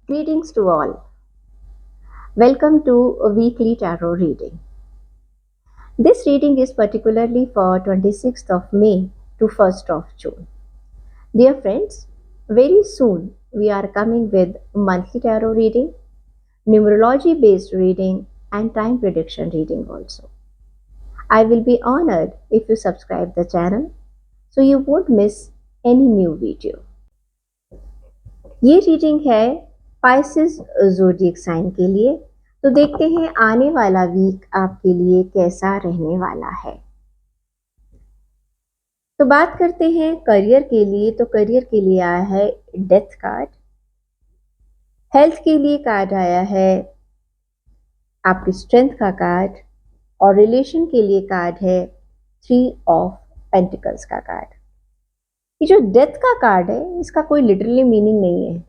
Greetings to all. Welcome to a weekly tarot reading. This reading is particularly for 26th of May to 1st of June. Dear friends, very soon we are coming with monthly tarot reading, numerology based reading, and time prediction reading also. I will be honored if you subscribe the channel so you won't miss any new video. ये reading है Pisces zodiac sign के लिए। तो देखते हैं आने वाला week आपके लिए कैसा रहने वाला है। तो बात करते हैं करियर के लिए। तो करियर के लिए आया है डेथ कार्ड, हेल्थ के लिए कार्ड आया है आपकी स्ट्रेंथ का कार्ड, और रिलेशन के लिए कार्ड है 3 ऑफ पेंटिकल्स का कार्ड। ये जो डेथ का कार्ड है इसका कोई लिटरली मीनिंग नहीं है।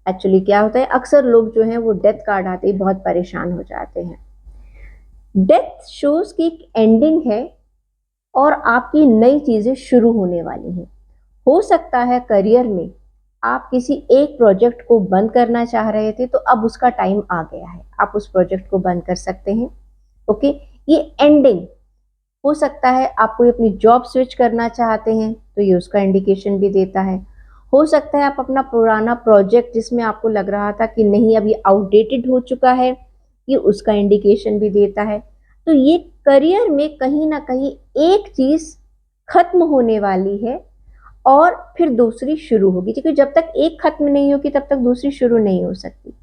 एक्चुअली क्या होता है, अक्सर लोग जो हैं वो डेथ कार्ड आते ही बहुत परेशान हो जाते हैं। डेथ शोज की एक एंडिंग है और आपकी नई चीजें शुरू होने वाली हैं। हो सकता है करियर में आप किसी एक प्रोजेक्ट को बंद करना चाह रहे थे, तो अब उसका टाइम आ गया है, आप उस प्रोजेक्ट को बंद कर सकते हैं। ओके, ये एंडिंग हो सकता है। आप कोई अपनी जॉब स्विच करना चाहते हैं तो ये उसका इंडिकेशन भी देता है। हो सकता है आप अपना पुराना प्रोजेक्ट जिसमें आपको लग रहा था कि नहीं अब ये आउटडेटेड हो चुका है, ये उसका इंडिकेशन भी देता है। तो ये करियर में कहीं ना कहीं एक चीज खत्म होने वाली है और फिर दूसरी शुरू होगी, क्योंकि जब तक एक खत्म नहीं होगी तब तक दूसरी शुरू नहीं हो सकती।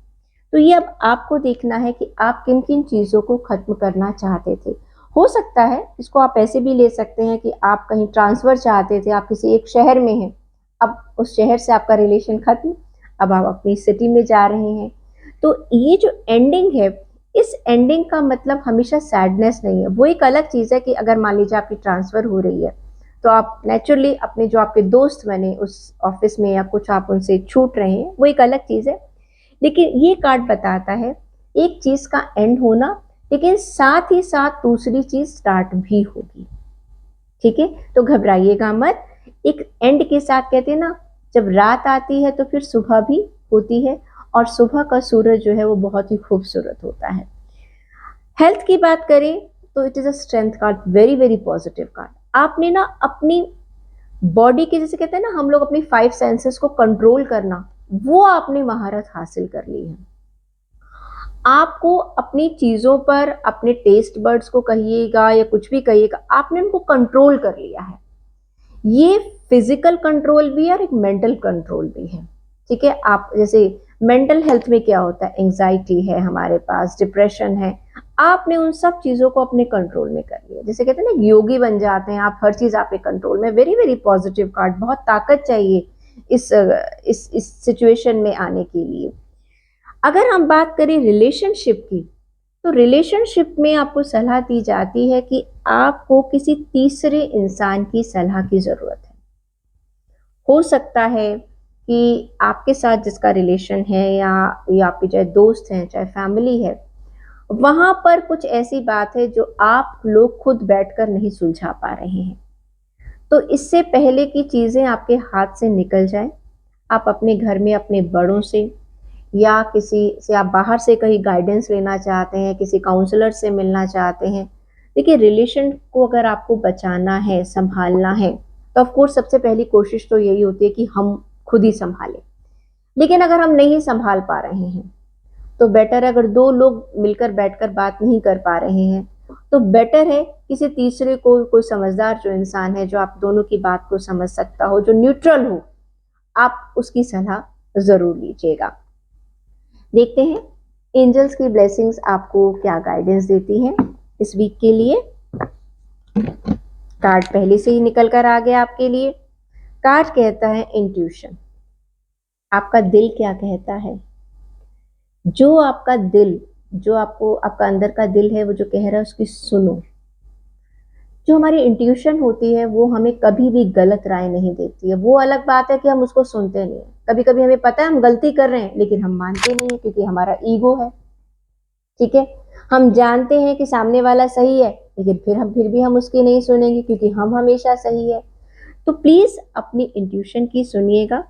तो ये अब आपको देखना है कि आप किन किन चीजों को खत्म करना चाहते थे। हो सकता है इसको आप ऐसे भी ले सकते हैं कि आप कहीं ट्रांसफर चाहते थे, आप किसी एक शहर में हैं, अब उस शहर से आपका रिलेशन खत्म, अब आप अपनी सिटी में जा रहे हैं। तो ये जो एंडिंग है, इस एंडिंग का मतलब हमेशा सैडनेस नहीं है। वो एक अलग चीज़ है कि अगर मान लीजिए आपकी ट्रांसफ़र हो रही है तो आप नेचुरली अपने जो आपके दोस्त बने उस ऑफिस में या कुछ आप उनसे छूट रहे हैं, वो एक अलग चीज़ है। लेकिन ये कार्ड बताता है एक चीज़ का एंड होना, लेकिन साथ ही साथ दूसरी चीज़ स्टार्ट भी होगी। ठीक है, तो घबराइएगा मत। एक एंड के साथ कहते हैं ना, जब रात आती है तो फिर सुबह भी होती है, और सुबह का सूरज जो है वो बहुत ही खूबसूरत होता है। हेल्थ की बात करें तो it is a strength card, very very positive card. आपने ना अपनी बॉडी के, जैसे कहते हैं ना हम लोग अपनी 5 सेंसेस को कंट्रोल करना, वो आपने महारत हासिल कर ली है। आपको अपनी चीज़ों पर, अपने टेस्ट बर्ड्स को कहिएगा या कुछ भी कहिएगा, आपने उनको कंट्रोल कर लिया है। ये फिजिकल कंट्रोल भी है और एक मेंटल कंट्रोल भी है। ठीक है, आप जैसे मेंटल हेल्थ में क्या होता है, एंजाइटी है हमारे पास, डिप्रेशन है, आपने उन सब चीज़ों को अपने कंट्रोल में कर लिया। जैसे कहते हैं ना योगी बन जाते हैं आप, हर चीज़ आपके कंट्रोल में। वेरी वेरी पॉजिटिव कार्ड, बहुत ताकत चाहिए इस सिचुएशन में आने के लिए। अगर हम बात करें रिलेशनशिप की, तो रिलेशनशिप में आपको सलाह दी जाती है कि आपको किसी तीसरे इंसान की सलाह की ज़रूरत है। हो सकता है कि आपके साथ जिसका रिलेशन है या आपके चाहे दोस्त हैं चाहे फैमिली है, वहाँ पर कुछ ऐसी बात है जो आप लोग खुद बैठकर नहीं सुलझा पा रहे हैं। तो इससे पहले कि चीज़ें आपके हाथ से निकल जाएं, आप अपने घर में अपने बड़ों से या किसी से, आप बाहर से कहीं गाइडेंस लेना चाहते हैं, किसी काउंसलर से मिलना चाहते हैं। देखिए, रिलेशन को अगर आपको बचाना है, संभालना है, तो ऑफ कोर्स सबसे पहली कोशिश तो यही होती है कि हम खुद ही संभालें। लेकिन अगर हम नहीं संभाल पा रहे हैं तो बेटर है, अगर 2 लोग मिलकर बैठकर बात नहीं कर पा रहे हैं तो बेटर है किसी तीसरे को, कोई समझदार जो इंसान है जो आप दोनों की बात को समझ सकता हो, जो न्यूट्रल हो, आप उसकी सलाह ज़रूर लीजिएगा। देखते हैं एंजल्स की ब्लेसिंग्स आपको क्या गाइडेंस देती हैं इस वीक के लिए। कार्ड पहले से ही निकल कर आ गया आपके लिए। कार्ड कहता है इंट्यूशन। आपका दिल क्या कहता है, जो आपका दिल, जो आपको, आपका अंदर का दिल है वो जो कह रहा है उसकी सुनो। जो हमारी इंट्यूशन होती है वो हमें कभी भी गलत राय नहीं देती है। वो अलग बात है कि हम उसको सुनते नहीं है। कभी कभी हमें पता है हम गलती कर रहे हैं लेकिन हम मानते नहीं है, क्योंकि हमारा ईगो है। ठीक है, हम जानते हैं कि सामने वाला सही है लेकिन फिर भी हम उसकी नहीं सुनेंगे क्योंकि हम हमेशा सही है। तो प्लीज अपनी इंट्यूशन की सुनिएगा।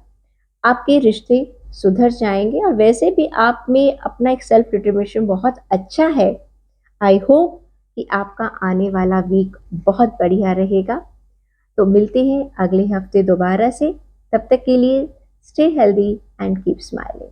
आपके रिश्ते सुधर जाएंगे और वैसे भी आप में अपना एक सेल्फ डिटर्मिनेशन बहुत अच्छा है। आई होप कि आपका आने वाला वीक बहुत बढ़िया रहेगा। तो मिलते हैं अगले हफ्ते दोबारा से। तब तक के लिए stay healthy and keep smiling.